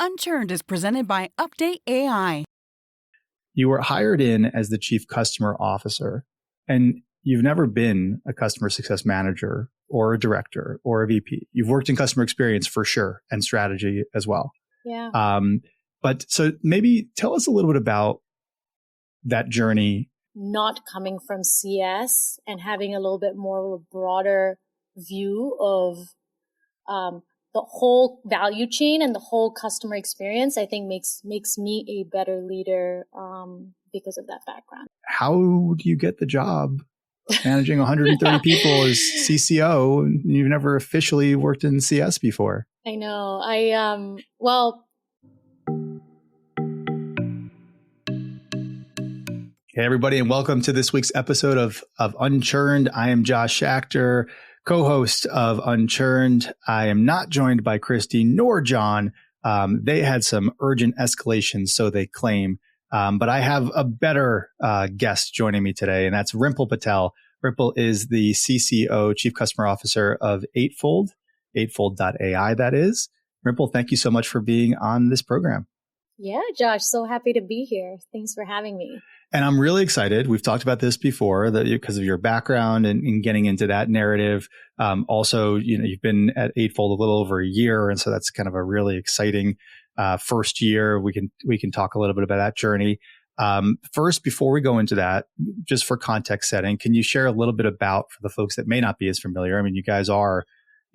Unchurned is presented by UpdateAI. You were hired in as the chief customer officer, and you've never been a customer success manager or a director or a VP. You've worked in customer experience for sure and strategy as well. Yeah. But so maybe tell us a little bit about that journey. Not coming from CS and having a little bit more of a broader view of the whole value chain and the whole customer experience, I think makes me a better leader because of that background. How do you get the job managing 130 people as CCO? And you've never officially worked in CS before. I know. Hey, everybody, and welcome to this week's episode of Unchurned. I am Josh Schachter, co-host of Unchurned. I am not joined by Christy nor John. They had some urgent escalations, so they claim. But I have a better guest joining me today, and that's Rimple Patel. Rimple is the CCO, Chief Customer Officer of Eightfold, Eightfold.ai, that is. Rimple, thank you so much for being on this program. Yeah, Josh, so happy to be here. Thanks for having me. And I'm really excited. We've talked about this before that because of your background and getting into that narrative. Also, you've been at Eightfold a little over a year. And so that's kind of a really exciting first year. We can talk a little bit about that journey. First, before we go into that, just for context setting, can you share a little bit about, for the folks that may not be as familiar? I mean, you guys are,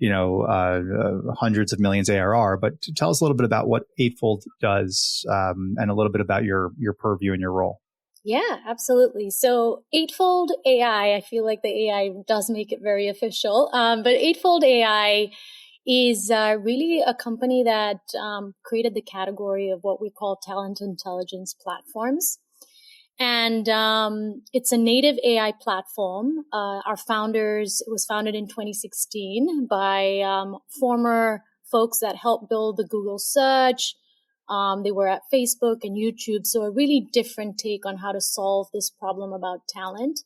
hundreds of millions ARR, but tell us a little bit about what Eightfold does and a little bit about your purview and your role. Yeah, absolutely. So Eightfold AI, I feel like the AI does make it very official. But Eightfold AI is really a company that created the category of what we call talent intelligence platforms. And it's a native AI platform. It was founded in 2016 by former folks that helped build the Google search. They were at Facebook and YouTube. So a really different take on how to solve this problem about talent.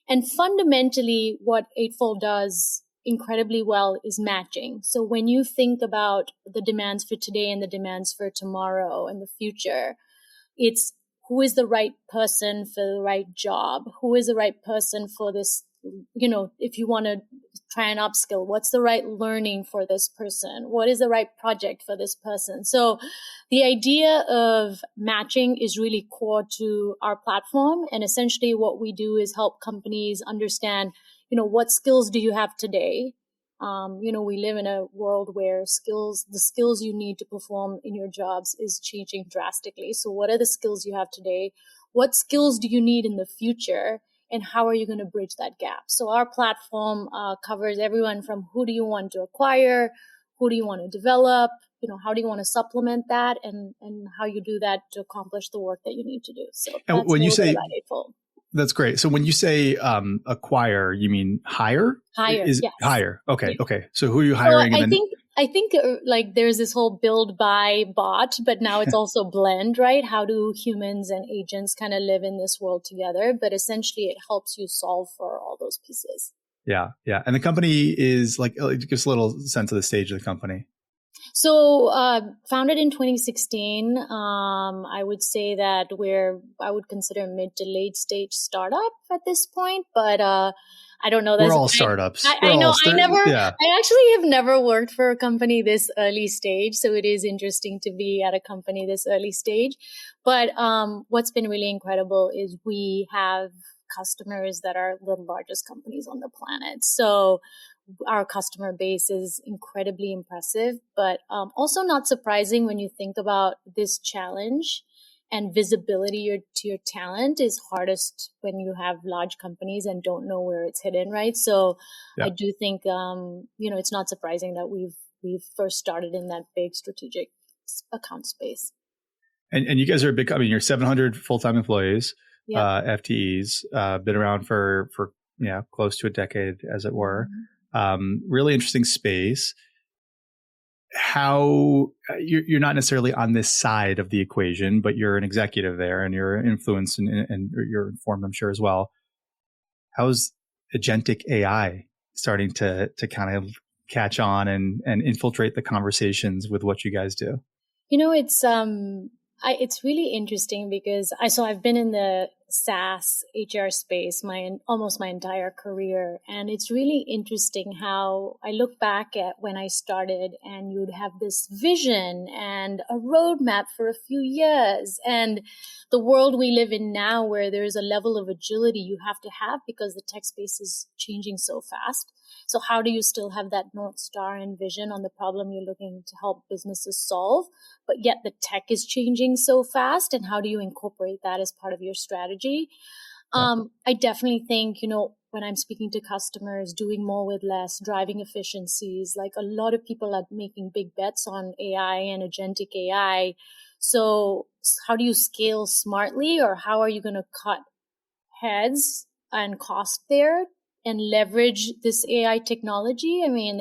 And fundamentally, what Eightfold does incredibly well is matching. So when you think about the demands for today and the demands for tomorrow and the future, it's who is the right person for the right job? Who is the right person for this? If you want to try and upskill, what's the right learning for this person? What is the right project for this person? So the idea of matching is really core to our platform. And essentially what we do is help companies understand, what skills do you have today? We live in a world where the skills you need to perform in your jobs is changing drastically. So what are the skills you have today? What skills do you need in the future? And how are you going to bridge that gap? So our platform covers everyone from who do you want to acquire, who do you want to develop, how do you want to supplement that, and how you do that to accomplish the work that you need to do. So and that's when you say Eightfold. That's great. So when you say acquire, you mean hire? Hire, yes. Hire. Okay, Yeah. Okay. So who are you hiring? So I think there's this whole build, buy, bot, but now it's also blend, right? How do humans and agents kind of live in this world together? But essentially it helps you solve for all those pieces. Yeah. And the company is give us a little sense of the stage of the company. So, founded in 2016, I would say that I would consider mid to late stage startup at this point, but, I don't know. We're all startups. I actually have never worked for a company this early stage. So it is interesting to be at a company this early stage. But, what's been really incredible is we have customers that are the largest companies on the planet. So, our customer base is incredibly impressive, but also not surprising when you think about this challenge. And visibility to your talent is hardest when you have large companies and don't know where it's hidden, right? So yeah. I do think, it's not surprising that we've first started in that big strategic account space. And you guys are a big, you're 700 full-time employees, FTEs, been around for close to a decade, as it were. Really interesting space. How you're not necessarily on this side of the equation, but you're an executive there and you're influenced and you're informed, I'm sure, as well. How's agentic AI starting to kind of catch on and infiltrate the conversations with what you guys do? It's really interesting because I've been in the SaaS HR space almost my entire career, and it's really interesting how I look back at when I started, and you'd have this vision and a roadmap for a few years, and the world we live in now, where there is a level of agility you have to have because the tech space is changing so fast. So how do you still have that North Star and vision on the problem you're looking to help businesses solve, but yet the tech is changing so fast? And how do you incorporate that as part of your strategy? I definitely think, when I'm speaking to customers, doing more with less, driving efficiencies, like a lot of people are making big bets on AI and agentic AI. So how do you scale smartly, or how are you going to cut heads and cost there and leverage this AI technology? I mean,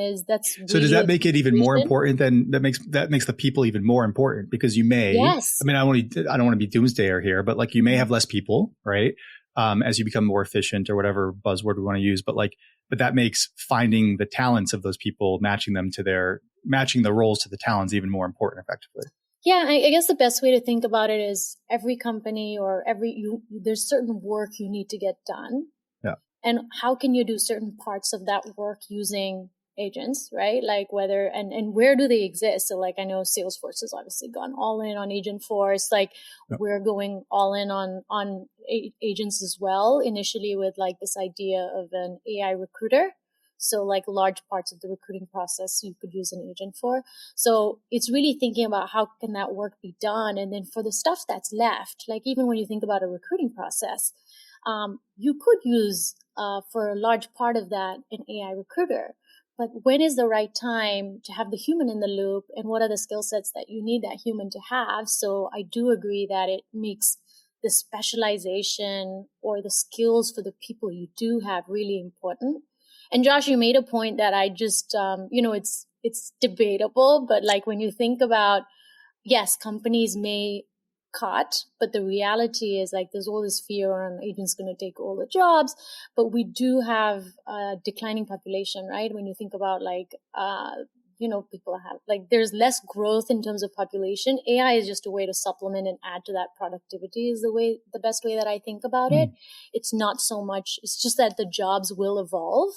so does that make it even more important than that makes the people even more important? Because you may, yes. I mean, I don't want to be doomsdayer here, but like you may have less people, right? As you become more efficient or whatever buzzword we want to use, but that makes finding the talents of those people, matching the roles to the talents even more important effectively. Yeah, I guess the best way to think about it is every company or there's certain work you need to get done. Yeah. And how can you do certain parts of that work using agents, right? Like whether, and where do they exist? So like, I know Salesforce has obviously gone all in on Agentforce. Like we're going all in on agents as well, initially with like this idea of an AI recruiter. So like large parts of the recruiting process you could use an agent for. So it's really thinking about how can that work be done? And then for the stuff that's left, like even when you think about a recruiting process, you could use for a large part of that an AI recruiter. But when is the right time to have the human in the loop, and what are the skill sets that you need that human to have? So I do agree that it makes the specialization or the skills for the people you do have really important. And Josh, you made a point that I just, it's debatable, but like when you think about, yes, companies may cut, but the reality is like there's all this fear on agents going to take all the jobs, but we do have a declining population, right? When you think about like, people have like there's less growth in terms of population. AI is just a way to supplement and add to that productivity is the best way that I think about it. It's not so much, it's just that the jobs will evolve.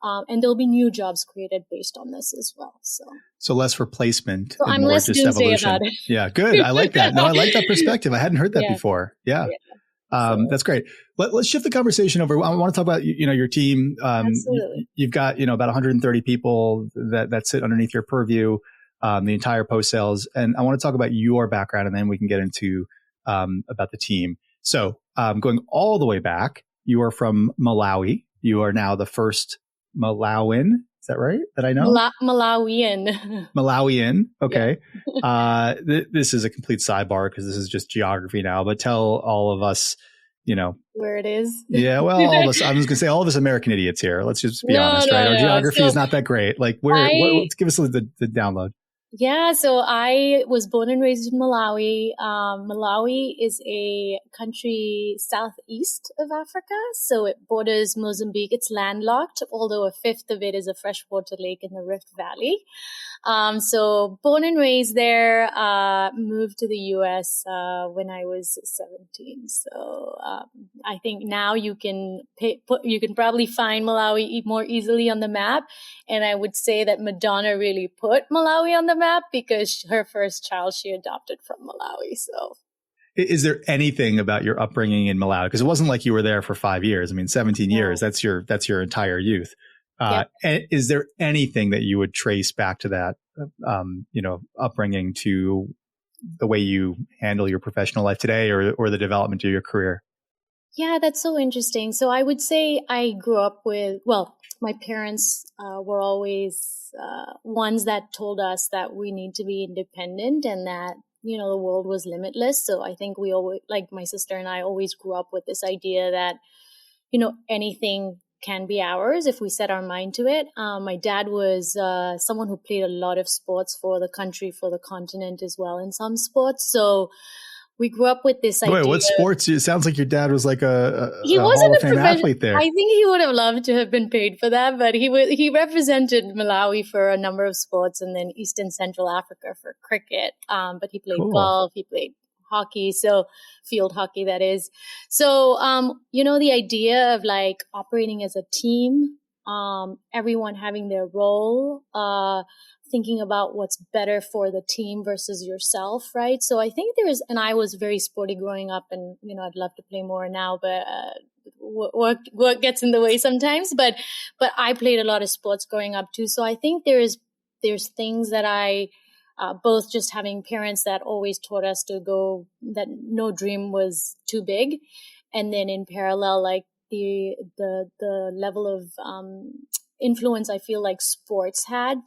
And there'll be new jobs created based on this as well. So less replacement. So and I'm more less just doomsday evolution. About it. Yeah, good. I like that. No, I like that perspective. I hadn't heard that before. Yeah. That's great. Let's shift the conversation over. I want to talk about your team. Absolutely. You've got about 130 people that sit underneath your purview, the entire post sales, and I want to talk about your background, and then we can get into about the team. So going all the way back, you are from Malawi. You are now the first Malawian. Is that right? That I know? Malawian. Malawian. Okay. Yeah. This is a complete sidebar because this is just geography now, but tell all of us, where it is. Yeah. Well, all of us, I was going to say all of us American idiots here. Let's just be honest, right? Our geography is not that great. Like give us the download. Yeah, so I was born and raised in Malawi. Malawi is a country southeast of Africa, so it borders Mozambique. It's landlocked, although a fifth of it is a freshwater lake in the Rift Valley. So born and raised there, moved to the US when I was 17. So I think now you can probably find Malawi more easily on the map. And I would say that Madonna really put Malawi on the map because her first child she adopted from Malawi. So is there anything about your upbringing in Malawi? Because it wasn't like you were there for 5 years. I mean, 17 years, that's your entire youth. Yep. Is there anything that you would trace back to that, upbringing to the way you handle your professional life today or the development of your career? Yeah, that's so interesting. So I would say I grew up my parents were always ones that told us that we need to be independent and that, the world was limitless. So I think we always, like my sister and I always grew up with this idea that, anything can be ours if we set our mind to it. My dad was someone who played a lot of sports for the country, for the continent as well in some sports. So we grew up with this idea. Wait, what sports? It sounds like your dad was like He a wasn't Hall of a Fame athlete there. I think he would have loved to have been paid for that, but he represented Malawi for a number of sports, and then East and Central Africa for cricket. But he played golf, he played hockey, so field hockey, that is. So, the idea of like operating as a team, everyone having their role, thinking about what's better for the team versus yourself, right? So I think and I was very sporty growing up, and, I'd love to play more now, but work gets in the way sometimes. But I played a lot of sports growing up too. So I think there's things that I, both just having parents that always taught us that no dream was too big. And then in parallel, like the level of, influence I feel like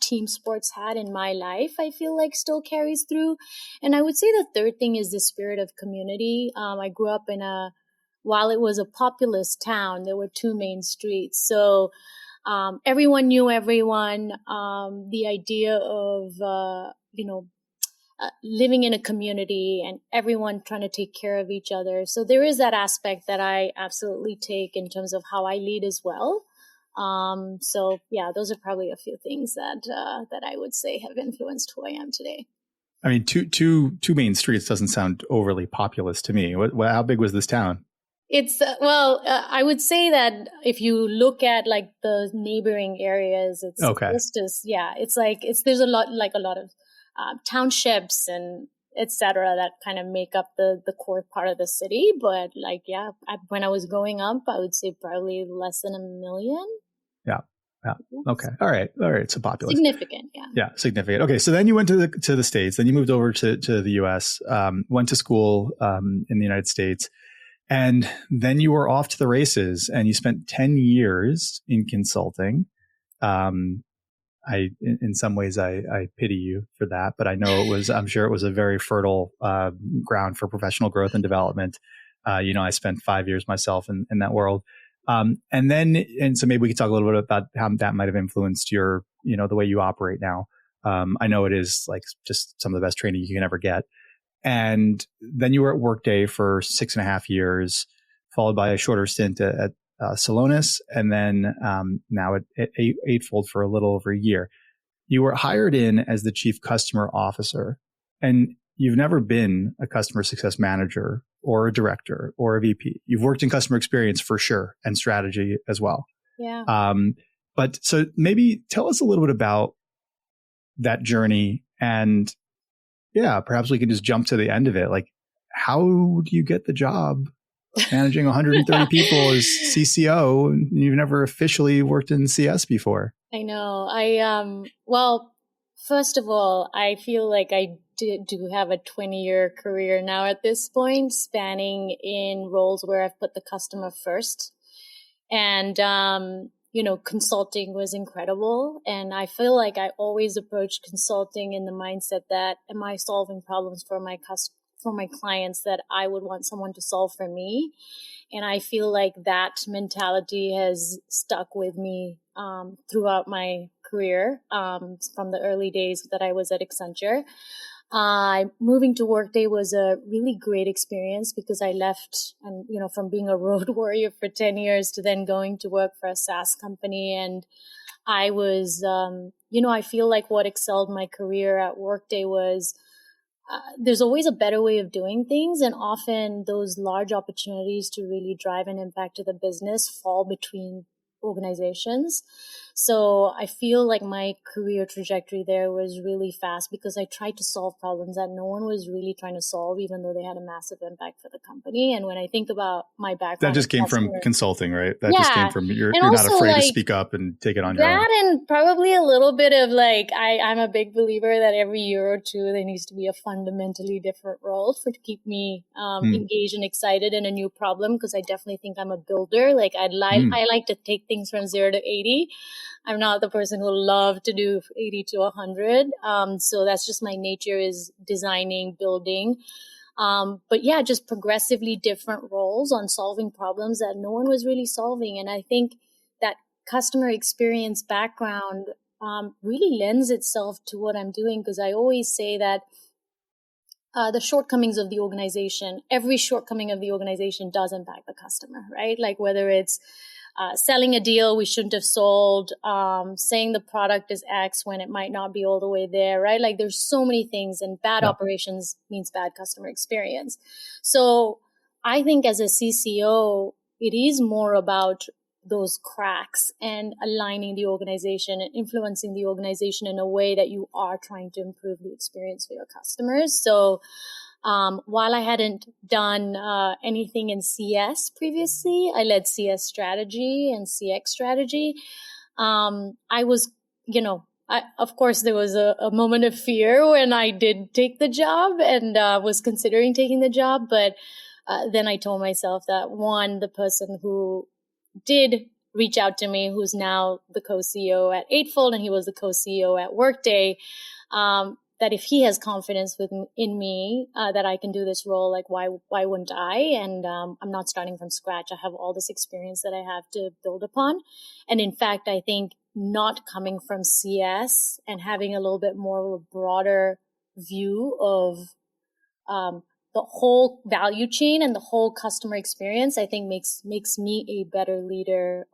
team sports had in my life, I feel like still carries through. And I would say the third thing is the spirit of community. I grew up while it was a populous town, there were two main streets. So everyone knew everyone. The idea of, living in a community and everyone trying to take care of each other. So there is that aspect that I absolutely take in terms of how I lead as well. So yeah, those are probably a few things that I would say have influenced who I am today. I mean, two main streets doesn't sound overly populous to me. How big was this town? It's I would say that if you look at like the neighboring areas, it's okay. There's a lot of townships and etc. that kind of make up the core part of the city. But when I was growing up, I would say probably less than 1 million. Yeah. Okay. All right. So populous. Significant. Yeah. Yeah. Significant. Okay. So then you went to the States, then you moved over to the US, went to school, in the United States, and then you were off to the races and you spent 10 years in consulting. In some ways, I pity you for that, but I'm sure it was a very fertile, ground for professional growth and development. I spent 5 years myself in that world. And so maybe we could talk a little bit about how that might have influenced your, the way you operate now. I know it is like just some of the best training you can ever get. And then you were at Workday for 6.5 years, followed by a shorter stint at Celonis, and then now at Eightfold for a little over a year. You were hired in as the chief customer officer, and you've never been a customer success manager or a director or a VP. You've worked in customer experience for sure, and strategy as well. Yeah. But so maybe tell us a little bit about that journey, and perhaps we can just jump to the end of it. Like, how do you get the job managing 130 people as CCO, and you've never officially worked in CS before? I know. Well, first of all, I feel like I do have a 20-year career now at this point, spanning in roles where I've put the customer first. And, consulting was incredible. And I feel like I always approached consulting in the mindset that, am I solving problems for my clients that I would want someone to solve for me? And I feel like that mentality has stuck with me throughout my career, from the early days that I was at Accenture. Moving to Workday was a really great experience because I left and, from being a road warrior for 10 years to then going to work for a SaaS company. And I was, I feel like what excelled my career at Workday was there's always a better way of doing things. And often those large opportunities to really drive an impact to the business fall between organizations. So I feel like my career trajectory there was really fast because I tried to solve problems that no one was really trying to solve, even though they had a massive impact for the company. And when I think about my background, that just came from consulting, right? That just came from you're not afraid to speak up and take it on your own. That, and probably a little bit of I'm a big believer that every year or two there needs to be a fundamentally different role to keep me engaged and excited in a new problem, because I definitely think I'm a builder. I like to take things from 0 to 80. I'm not the person who love to do 80 to 100. So that's just my nature, is designing, building. But yeah, just progressively different roles on solving problems that no one was really solving. And I think that customer experience background really lends itself to what I'm doing, because I always say that the shortcomings of the organization. Every shortcoming of the organization does impact the customer, right? Like whether it's selling a deal we shouldn't have sold, saying the product is X when it might not be all the way there, right? Like there's so many things, and bad operations means bad customer experience. So I think as a CCO, it is more about those cracks and aligning the organization and influencing the organization in a way that you are trying to improve the experience for your customers. So while I hadn't done anything in CS previously, I led CS strategy and CX strategy. I was, of course, there was a moment of fear when I did take the job and was considering taking the job. But then I told myself that one, the person who did reach out to me, who's now the co-CEO at Eightfold, and he was the co-CEO at Workday, that if he has confidence in me, that I can do this role, like why wouldn't I? And I'm not starting from scratch. I have all this experience that I have to build upon. And in fact, I think not coming from CS and having a little bit more of a broader view of the whole value chain and the whole customer experience, I think makes me a better leader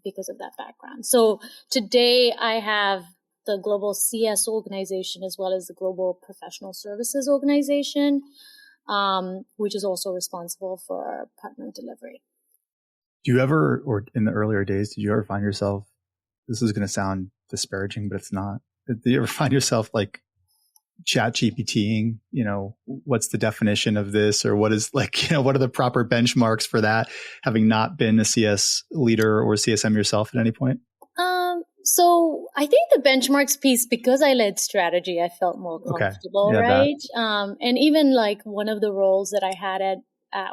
because of that background. So today I have the global CS organization as well as the global professional services organization, which is also responsible for partner delivery. Do you ever, or in the earlier days, did you ever find yourself, this is going to sound disparaging, but it's not. Did you ever find yourself like chat GPTing, what's the definition of this, or what is what are the proper benchmarks for that, having not been a CS leader or CSM yourself at any point? So I think the benchmarks piece, because I led strategy, I felt more comfortable, right? And even like one of the roles that I had at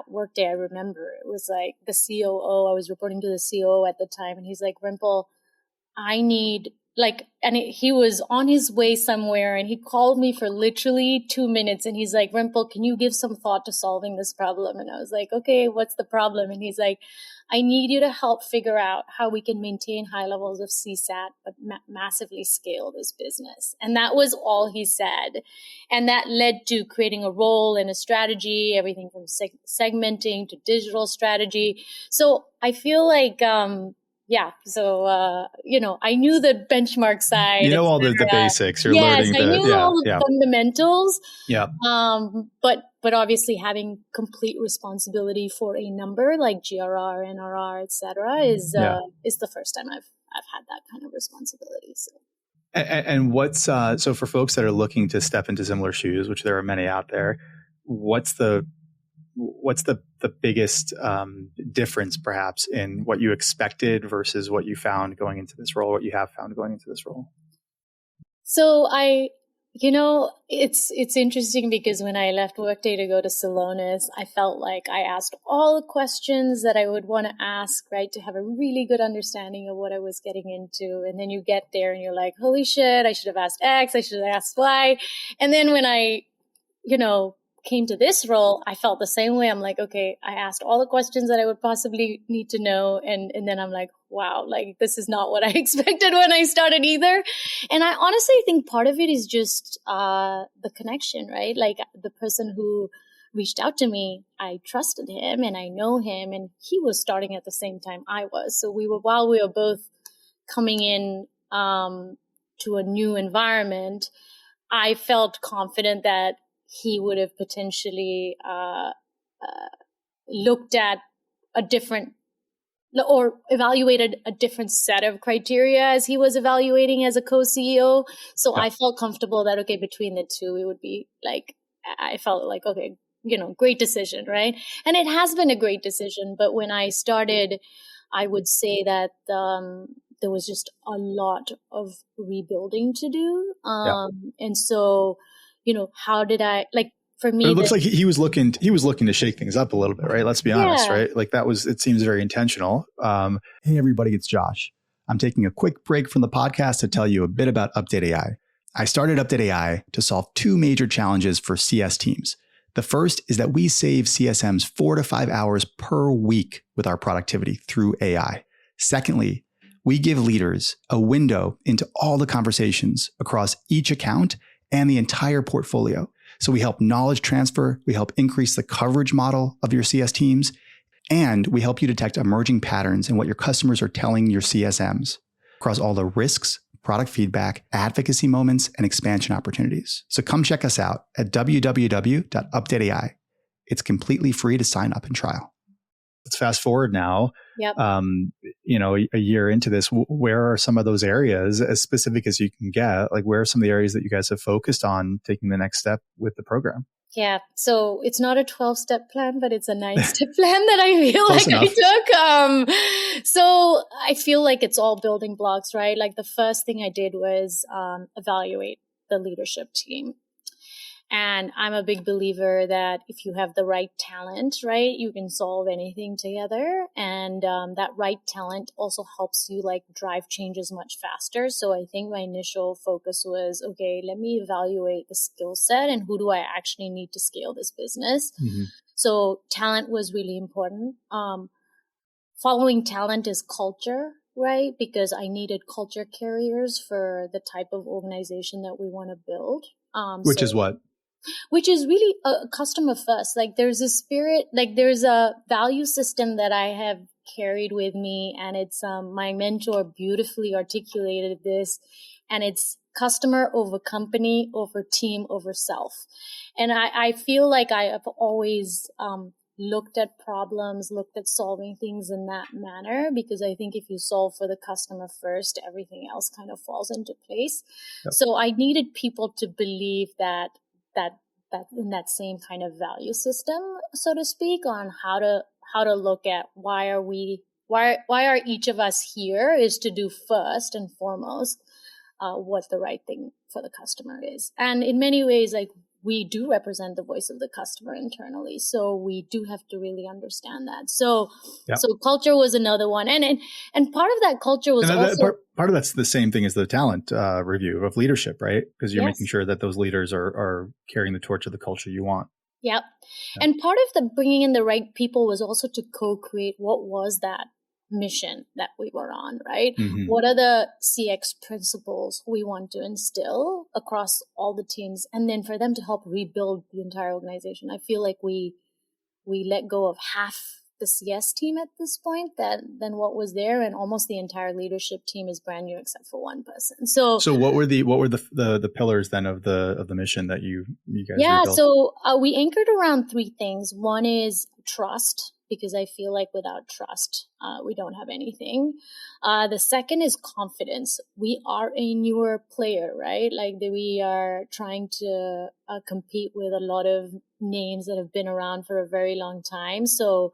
Workday, I remember it was like the COO. I was reporting to the COO at the time, and he's like, Rimple, I need he was on his way somewhere, and he called me for literally 2 minutes, and he's like, Rimple, can you give some thought to solving this problem? And I was like, okay, what's the problem? And he's like, I need you to help figure out how we can maintain high levels of CSAT, but massively scale this business. And that was all he said. And that led to creating a role and a strategy, everything from segmenting to digital strategy. So I feel like, I knew the benchmark side. All the basics. You're learning. I knew all the fundamentals. Yeah. But obviously having complete responsibility for a number like GRR, NRR, et cetera, is the first time I've had that kind of responsibility. So. And what's so for folks that are looking to step into similar shoes, which there are many out there, what's the biggest difference perhaps in what you expected versus what you found going into this role, what you have found going into this role? So it's interesting because when I left Workday to go to Celonis, I felt like I asked all the questions that I would want to ask, right, to have a really good understanding of what I was getting into. And then you get there and you're like, holy shit, I should have asked X, I should have asked Y. And then when I, came to this role, I felt the same way. I'm like, okay, I asked all the questions that I would possibly need to know. And then I'm like, wow, like this is not what I expected when I started either. And I honestly think part of it is just the connection, right? Like the person who reached out to me, I trusted him and I know him, and he was starting at the same time I was. So while we were both coming in to a new environment, I felt confident that he would have potentially looked at a different or evaluated a different set of criteria as he was evaluating as a co-CEO. So I felt comfortable that, okay, between the two, it would be like, I felt like, okay, great decision, right? And it has been a great decision. But when I started, I would say that there was just a lot of rebuilding to do. And so, how did I for me? But it looks like he was looking to shake things up a little bit, right? Let's be honest, right? Like it seems very intentional. Hey everybody, it's Josh. I'm taking a quick break from the podcast to tell you a bit about UpdateAI. I started UpdateAI to solve two major challenges for CS teams. The first is that we save CSMs 4 to 5 hours per week with our productivity through AI. Secondly, we give leaders a window into all the conversations across each account and the entire portfolio, So we help knowledge transfer, we help increase the coverage model of your CS teams, and we help you detect emerging patterns in what your customers are telling your CSMs across all the risks, product feedback, advocacy moments, and expansion opportunities. So come check us out at www.updateai. It's completely free to sign up and trial. Let's fast forward now. Yep. A year into this, where are some of those areas, as specific as you can get? Like, where are some of the areas that you guys have focused on taking the next step with the program? Yeah. So it's not a 12-step plan, but it's a 9-step plan that I feel like enough. I took. So I feel like it's all building blocks, right? Like the first thing I did was evaluate the leadership team. And I'm a big believer that if you have the right talent, right, you can solve anything together. And that right talent also helps you like drive changes much faster. So I think my initial focus was, okay, let me evaluate the skill set and who do I actually need to scale this business. Mm-hmm. So talent was really important. Following talent is culture, right? Because I needed culture carriers for the type of organization that we want to build. Which is what? Which is really a customer first. Like there's a spirit, like there's a value system that I have carried with me, and it's my mentor beautifully articulated this, and it's customer over company over team over self. And I feel like I have always looked at problems, looked at solving things in that manner, because I think if you solve for the customer first, everything else kind of falls into place. Yep. So I needed people to believe that in that same kind of value system, so to speak, on how to look at why are each of us here is to do first and foremost what the right thing for the customer is. And in many ways, like we do represent the voice of the customer internally, so we do have to really understand that. So, yep. So culture was another one, and part of that culture was also part of that's the same thing as the talent review of leadership, right? Because you're making sure that those leaders are carrying the torch of the culture you want. Yep. And part of the bringing in the right people was also to co-create what was that mission that we were on, right? Mm-hmm. What are the CX principles we want to instill across all the teams, and then for them to help rebuild the entire organization. I feel like we let go of half the CS team at this point than what was there, and almost the entire leadership team is brand new except for one person. So what were the pillars then of the mission that you guys rebuilt? So we anchored around 3 things. One is trust, because I feel like without trust, we don't have anything. The second is confidence. We are a newer player, right? Like we are trying to compete with a lot of names that have been around for a very long time. So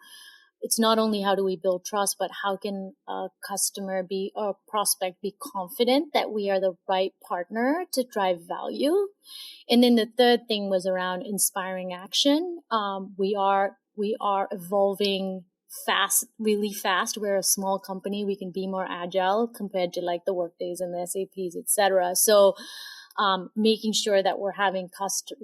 it's not only how do we build trust, but how can a customer or prospect be confident that we are the right partner to drive value. And then the third thing was around inspiring action. We are evolving fast, really fast. We're a small company. We can be more agile compared to like the Workdays and the SAPs, et cetera. So making sure that we're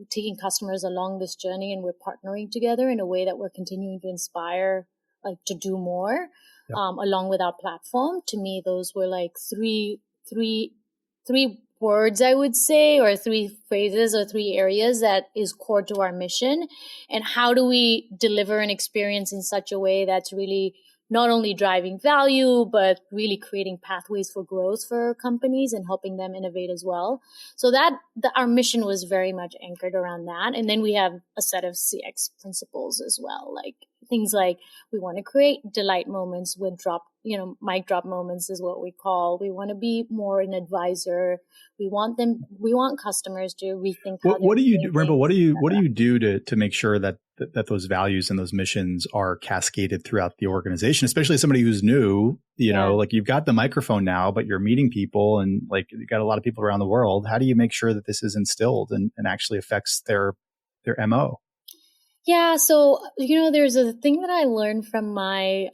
taking customers along this journey, and we're partnering together in a way that we're continuing to inspire, like to do more, yep. Along with our platform. To me, those were like three words, I would say, or 3 phrases or 3 areas that is core to our mission. And how do we deliver an experience in such a way that's really not only driving value, but really creating pathways for growth for companies and helping them innovate as well. So our mission was very much anchored around that. And then we have a set of CX principles as well, like things like we want to create delight moments with mic drop moments is what we call. We want to be more an advisor. We want customers to rethink. What do you do, Rimple? What do you do to make sure that those values and those missions are cascaded throughout the organization, especially somebody who's new, like you've got the microphone now, but you're meeting people and like you've got a lot of people around the world. How do you make sure that this is instilled and actually affects their MO? Yeah. So, there's a thing that I learned from my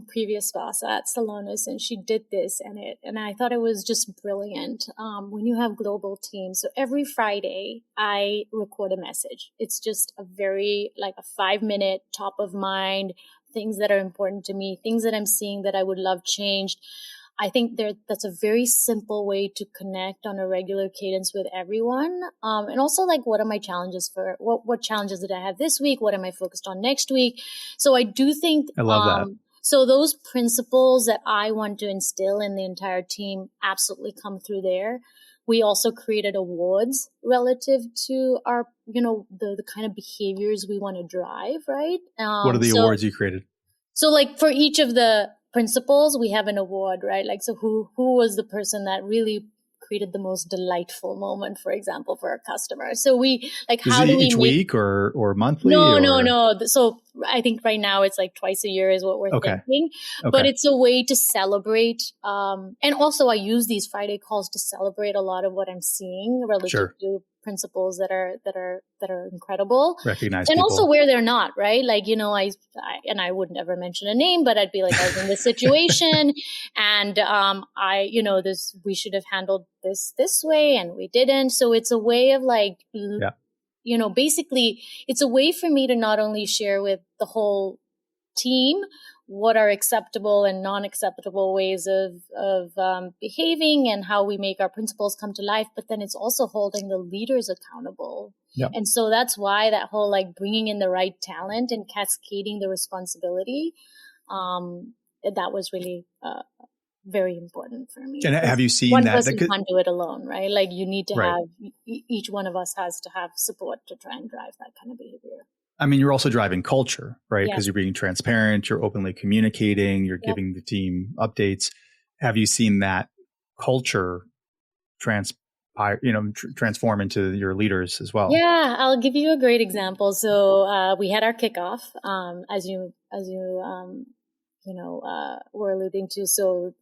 previous boss at Salonis, and she did this and I thought it was just brilliant. When you have global teams, so every Friday I record a message. It's just a 5-minute top of mind, things that are important to me, things that I'm seeing that I would love changed. I think that's a very simple way to connect on a regular cadence with everyone. And also like, what are my challenges what challenges did I have this week? What am I focused on next week? So I do think, I love that. So those principles that I want to instill in the entire team absolutely come through there. We also created awards relative to our, the kind of behaviors we want to drive, right? What are the awards you created? So like for each of the principles, we have an award, right? Like, so who was the person that really created the most delightful moment, for example, for a customer? So we like, how do we each week or monthly? No. So I think right now it's like twice a year is what we're thinking, but it's a way to celebrate. And also I use these Friday calls to celebrate a lot of what I'm seeing relative to principles that are incredible. Recognize and people. Also where they're not, right? Like, I would never mention a name, but I'd be like, I was in this situation and, we should have handled this way and we didn't. So it's a way of like, basically it's a way for me to not only share with the whole team what are acceptable and non-acceptable ways of behaving and how we make our principles come to life, but then it's also holding the leaders accountable. Yep. And so that's why that whole like bringing in the right talent and cascading the responsibility, that was really very important for me. And have you seen one that? person can't do it alone, right? Like you need to have, each one of us has to have support to try and drive that kind of behavior. I mean, you're also driving culture, right? Because you're being transparent, you're openly communicating, you're giving the team updates. Have you seen that culture transform into your leaders as well? Yeah, I'll give you a great example. So we had our kickoff, as you were alluding to. So,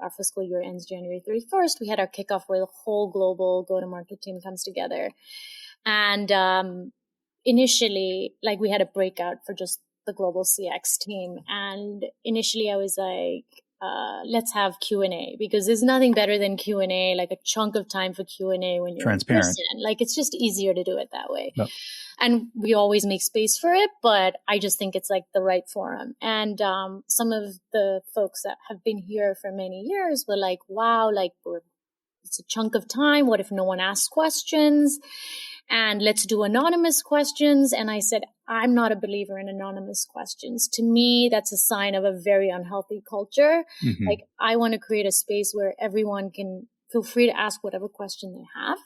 our fiscal year ends January 31st. We had our kickoff where the whole global go-to-market team comes together. And initially, like we had a breakout for just the global CX team. And initially I was like, let's have Q&A because there's nothing better than Q&A, like a chunk of time for Q&A when you're transparent. In person. Like it's just easier to do it that way. Yep. And we always make space for it, but I just think it's like the right forum. And some of the folks that have been here for many years were like, wow, like it's a chunk of time. What if no one asks questions? And let's do anonymous questions. And I said, I'm not a believer in anonymous questions. To me, that's a sign of a very unhealthy culture. Mm-hmm. Like I want to create a space where everyone can feel free to ask whatever question they have.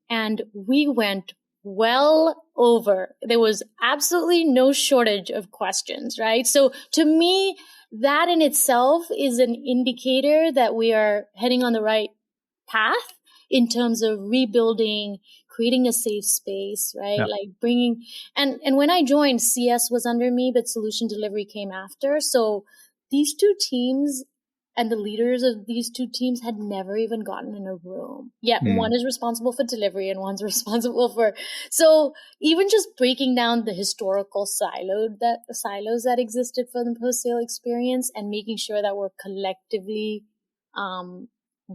And we went well over. There was absolutely no shortage of questions, right? So to me, that in itself is an indicator that we are heading on the right path in terms of rebuilding, creating a safe space, right? Yep. Like bringing, and when I joined, CS was under me, but solution delivery came after. So these two teams and the leaders of these two teams had never even gotten in a room. Yet one is responsible for delivery and one's responsible for, so even just breaking down the historical silos that existed for the post-sale experience and making sure that we're collectively,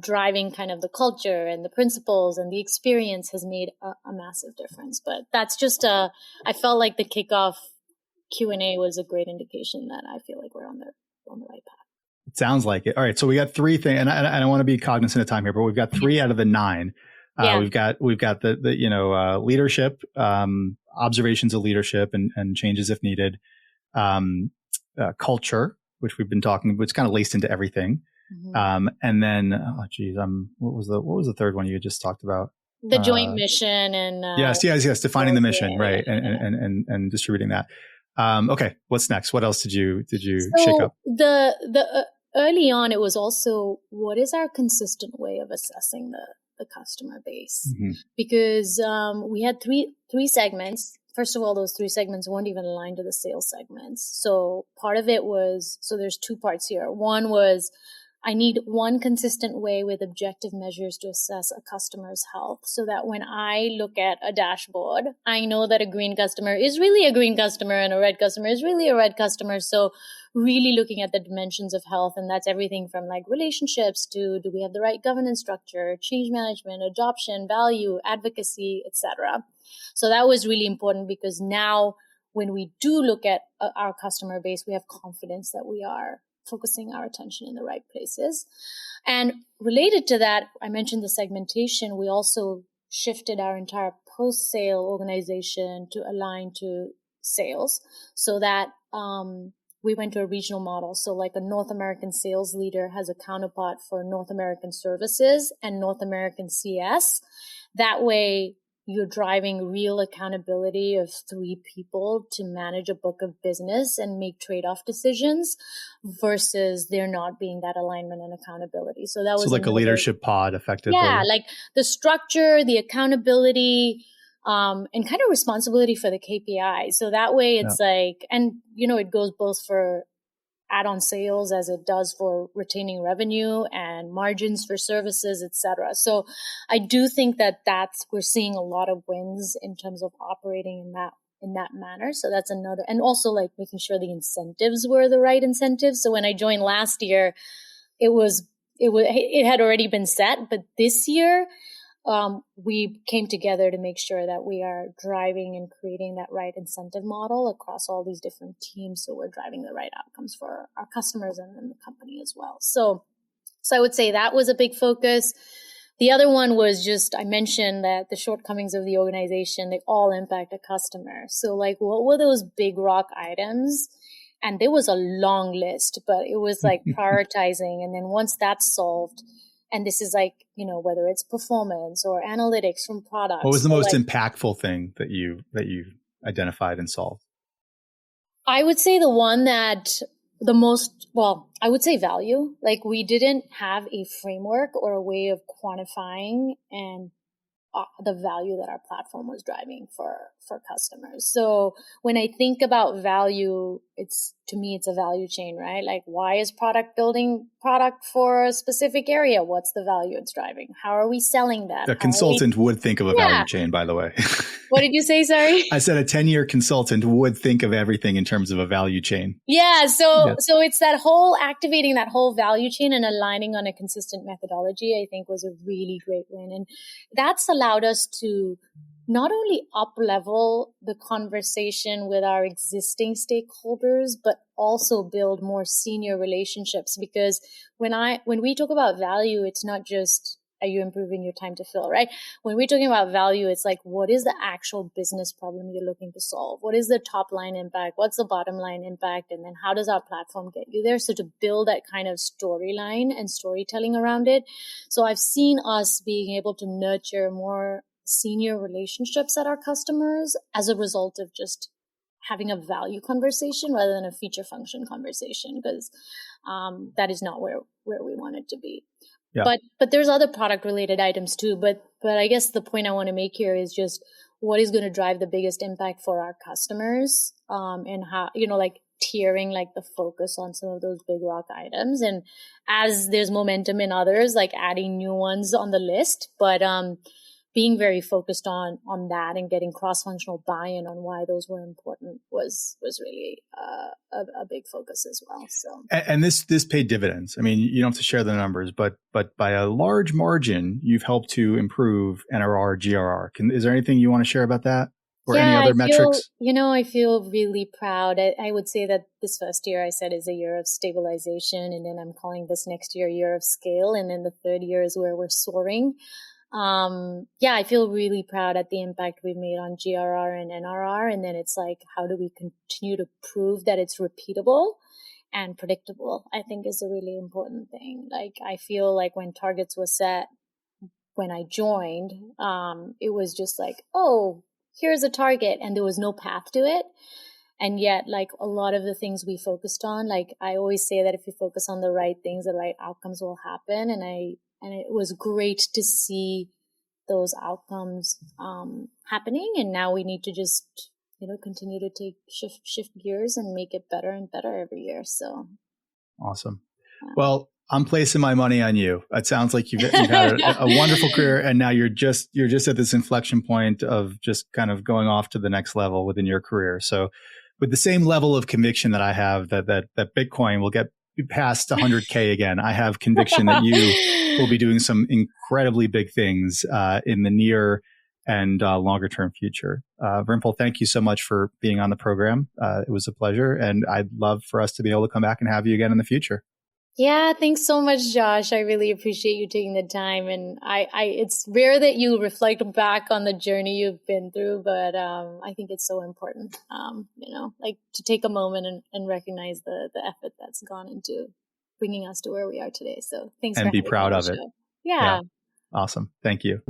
driving kind of the culture and the principles and the experience has made a massive difference. But that's just I felt like the kickoff Q&A was a great indication that I feel like we're on the right path. It sounds like it. All right. So we got 3 things, and I want to be cognizant of time here, but we've got 3 out of the 9. We've got the leadership, observations of leadership and changes if needed, culture, which we've been talking, which kind of laced into everything. Mm-hmm. And then, what was the third one you just talked about? The joint mission and yes, defining the mission, right, and distributing that. Okay, what's next? What else did you shake up? The early on, it was also what is our consistent way of assessing the customer base, mm-hmm. because we had three segments. First of all, those 3 segments weren't even aligned to the sales segments. So part of it was, so there's 2 parts here. One was, I need one consistent way with objective measures to assess a customer's health so that when I look at a dashboard, I know that a green customer is really a green customer and a red customer is really a red customer. So really looking at the dimensions of health, and that's everything from like relationships to do we have the right governance structure, change management, adoption, value, advocacy, etc. So that was really important because now when we do look at our customer base, we have confidence that we are focusing our attention in the right places. And related to that, I mentioned the segmentation. We also shifted our entire post-sale organization to align to sales so that we went to a regional model. So like a North American sales leader has a counterpart for North American services and North American CS. That way, you're driving real accountability of 3 people to manage a book of business and make trade-off decisions versus there not being that alignment and accountability. So that was like a leadership pod effectively. Yeah, like the structure, the accountability, and kind of responsibility for the KPI. So that way it's like, and it goes both for add-on sales as it does for retaining revenue and margins for services, et cetera. So I do think that we're seeing a lot of wins in terms of operating in that manner. So that's another, and also like making sure the incentives were the right incentives. So when I joined last year, it had already been set, but this year, we came together to make sure that we are driving and creating that right incentive model across all these different teams. So we're driving the right outcomes for our customers and the company as well. So I would say that was a big focus. The other one was just, I mentioned that the shortcomings of the organization, they all impact a customer. So like, what were those big rock items? And there was a long list, but it was like prioritizing. And then once that's solved, and this is like, whether it's performance or analytics from products. What was the most impactful thing that you identified and solved? I would say the one that I would say value. Like we didn't have a framework or a way of quantifying and the value that our platform was driving for customers. So when I think about value, to me, it's a value chain, right? Like why is product building product for a specific area? What's the value it's driving? How are we selling that? A consultant would think of a value chain, by the way. What did you say? Sorry. I said a 10-year consultant would think of everything in terms of a value chain. Yeah. So it's that whole activating that whole value chain and aligning on a consistent methodology, I think was a really great win. And that's allowed us to not only up-level the conversation with our existing stakeholders, but also build more senior relationships. Because when we talk about value, it's not just, are you improving your time to fill, right? When we're talking about value, it's like, what is the actual business problem you're looking to solve? What is the top line impact? What's the bottom line impact? And then how does our platform get you there? So to build that kind of storyline and storytelling around it. So I've seen us being able to nurture more senior relationships at our customers as a result of just having a value conversation rather than a feature function conversation, because that is not where we want it to be. Yeah. But there's other product related items too. But I guess the point I want to make here is just what is going to drive the biggest impact for our customers, and how, like tiering like the focus on some of those big rock items. And as there's momentum in others, like adding new ones on the list, but being very focused on that and getting cross-functional buy-in on why those were important was really a big focus as well. So, and this paid dividends. I mean, you don't have to share the numbers, but by a large margin, you've helped to improve NRR, GRR. Is there anything you want to share about that, or any other metrics? I feel really proud. I would say that this first year I said is a year of stabilization, and then I'm calling this next year a year of scale, and then the third year is where we're soaring. I feel really proud at the impact we've made on GRR and NRR. And then it's like, how do we continue to prove that it's repeatable and predictable? I think is a really important thing. Like, I feel like when targets were set, when I joined, it was just like, oh, here's a target, and there was no path to it. And yet, like a lot of the things we focused on, like I always say that if you focus on the right things, the right outcomes will happen. And it was great to see those outcomes happening. And now we need to just, continue to shift gears and make it better and better every year. So awesome. Yeah. Well, I'm placing my money on you. It sounds like you've had a wonderful career, and now you're just at this inflection point of just kind of going off to the next level within your career. So with the same level of conviction that I have that Bitcoin will get past 100K again, I have conviction that you will be doing some incredibly big things in the near and longer term future. Rimple, thank you so much for being on the program. It was a pleasure, and I'd love for us to be able to come back and have you again in the future. Yeah, thanks so much, Josh. I really appreciate you taking the time. And it's rare that you reflect back on the journey you've been through, but I think it's so important, like to take a moment and recognize the effort that's gone into bringing us to where we are today. So thanks for And be having me proud on of the it. show. Yeah. Awesome. Thank you.